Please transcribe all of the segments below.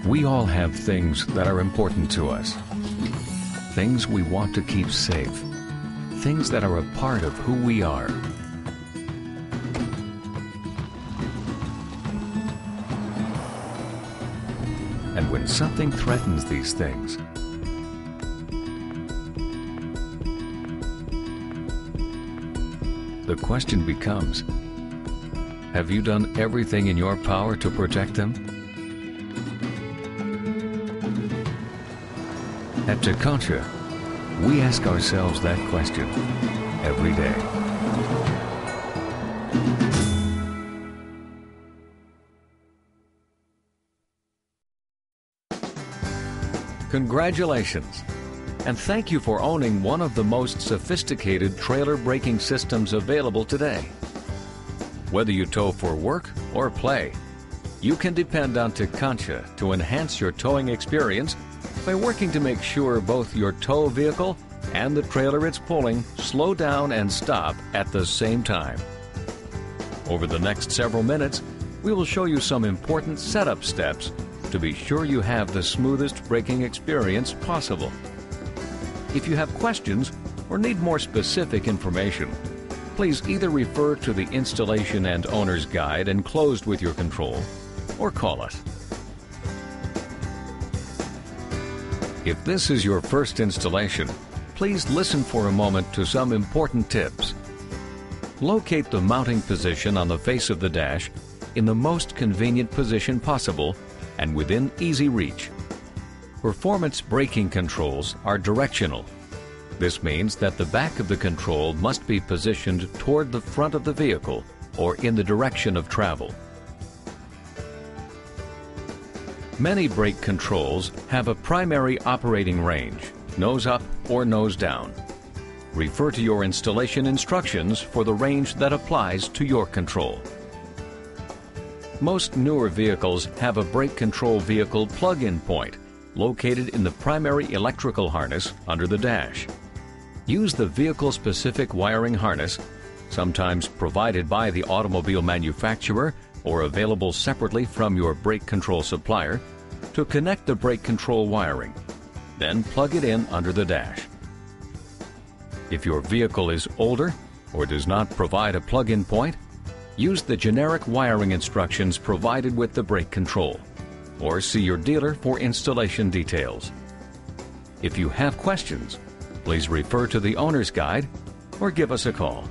We all have things that are important to us. Things we want to keep safe. Things that are a part of who we are. And when something threatens these things, the question becomes, have you done everything in your power to protect them? At Tekonsha, we ask ourselves that question every day. Congratulations, and thank you for owning one of the most sophisticated trailer braking systems available today. Whether you tow for work or play, you can depend on Tekonsha to enhance your towing experience by working to make sure both your tow vehicle and the trailer it's pulling slow down and stop at the same time. Over the next several minutes, we will show you some important setup steps to be sure you have the smoothest braking experience possible. If you have questions or need more specific information, please either refer to the installation and owner's guide enclosed with your control or call us. If this is your first installation, please listen for a moment to some important tips. Locate the mounting position on the face of the dash in the most convenient position possible and within easy reach. Performance braking controls are directional. This means that the back of the control must be positioned toward the front of the vehicle or in the direction of travel. Many brake controls have a primary operating range, nose up or nose down. Refer to your installation instructions for the range that applies to your control. Most newer vehicles have a brake control vehicle plug-in point located in the primary electrical harness under the dash. Use the vehicle-specific wiring harness, sometimes provided by the automobile manufacturer or available separately from your brake control supplier, to connect the brake control wiring. Then plug it in under the dash. If your vehicle is older or does not provide a plug-in point, use the generic wiring instructions provided with the brake control, or see your dealer for installation details. If you have questions, please refer to the owner's guide or give us a call.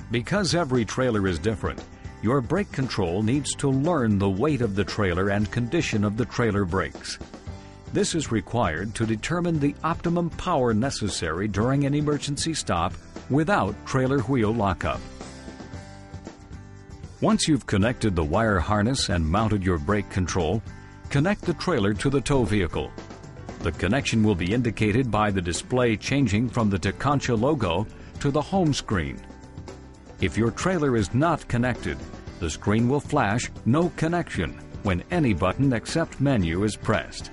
Because every trailer is different, your brake control needs to learn the weight of the trailer and condition of the trailer brakes. This is required to determine the optimum power necessary during an emergency stop without trailer wheel lockup. Once you've connected the wire harness and mounted your brake control, connect the trailer to the tow vehicle. The connection will be indicated by the display changing from the Tekonsha logo to the home screen. If your trailer is not connected, the screen will flash "No connection" when any button except menu is pressed.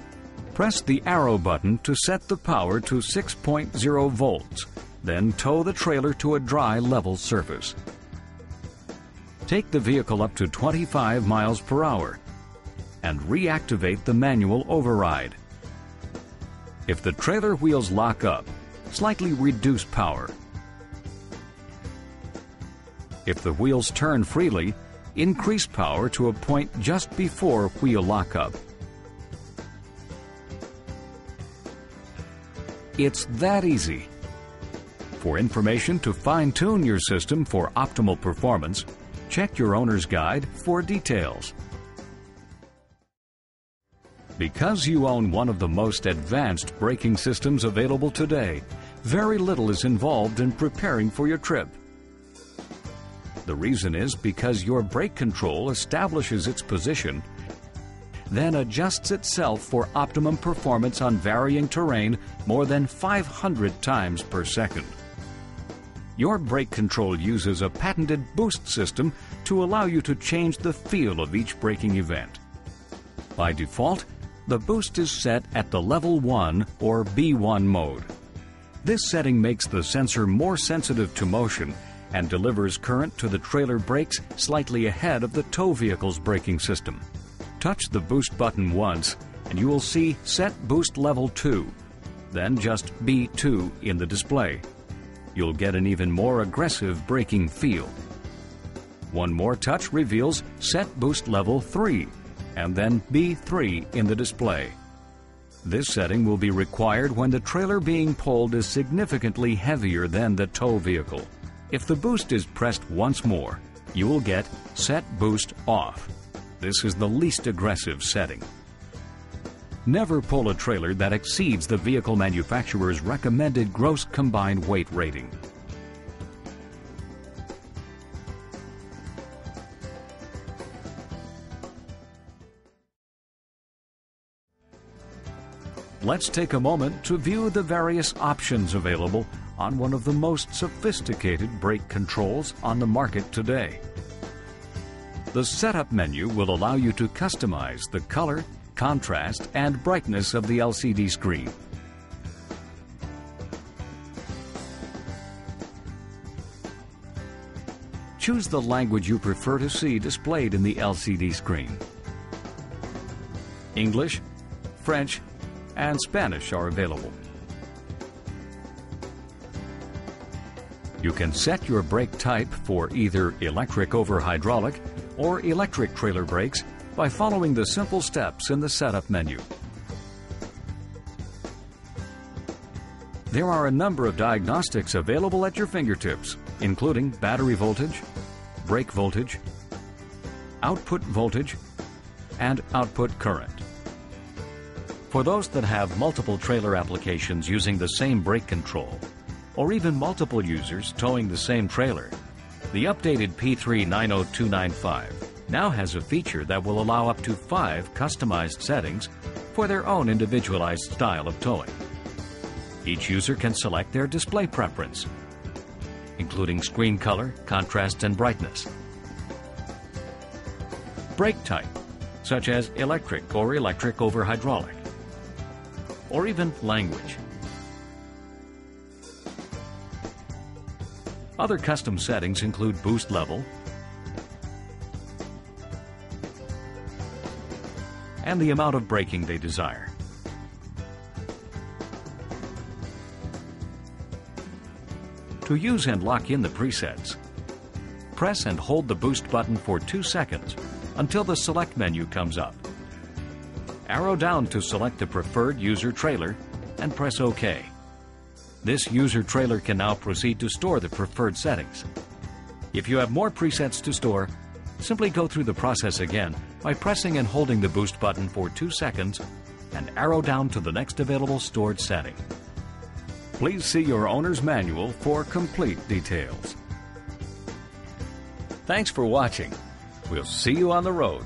Press the arrow button to set the power to 6.0 volts, then tow the trailer to a dry, level surface. Take the vehicle up to 25 miles per hour and reactivate the manual override. If the trailer wheels lock up, slightly reduce power. If the wheels turn freely, increase power to a point just before wheel lockup. It's that easy. For information to fine-tune your system for optimal performance, check your owner's guide for details. Because you own one of the most advanced braking systems available today, very little is involved in preparing for your trip. The reason is because your brake control establishes its position, then adjusts itself for optimum performance on varying terrain more than 500 times per second. Your brake control uses a patented boost system to allow you to change the feel of each braking event. By default, the boost is set at the Level 1 or B1 mode. This setting makes the sensor more sensitive to motion and delivers current to the trailer brakes slightly ahead of the tow vehicle's braking system. Touch the boost button once and you will see Set Boost Level 2, then just B2 in the display. You'll get an even more aggressive braking feel. One more touch reveals Set Boost Level 3 and then B3 in the display. This setting will be required when the trailer being pulled is significantly heavier than the tow vehicle. If the boost is pressed once more, you will get Set Boost Off. This is the least aggressive setting. Never pull a trailer that exceeds the vehicle manufacturer's recommended gross combined weight rating. Let's take a moment to view the various options available on one of the most sophisticated brake controls on the market today. The setup menu will allow you to customize the color, contrast, and brightness of the LCD screen. Choose the language you prefer to see displayed in the LCD screen. English, French, and Spanish are available. You can set your brake type for either electric over hydraulic or electric trailer brakes by following the simple steps in the setup menu. There are a number of diagnostics available at your fingertips, including battery voltage, brake voltage, output voltage, and output current. For those that have multiple trailer applications using the same brake control, or even multiple users towing the same trailer, the updated P3 90295 now has a feature that will allow up to 5 customized settings for their own individualized style of towing. Each user can select their display preference, including screen color, contrast, and brightness. Brake type, such as electric or electric over hydraulic, or even language. Other custom settings include boost level and the amount of braking they desire. To use and lock in the presets, press and hold the boost button for 2 seconds until the select menu comes up. Arrow down to select the preferred user trailer and press OK. This user trailer can now proceed to store the preferred settings. If you have more presets to store, simply go through the process again by pressing and holding the boost button for 2 seconds and arrow down to the next available stored setting. Please see your owner's manual for complete details. Thanks for watching. We'll see you on the road.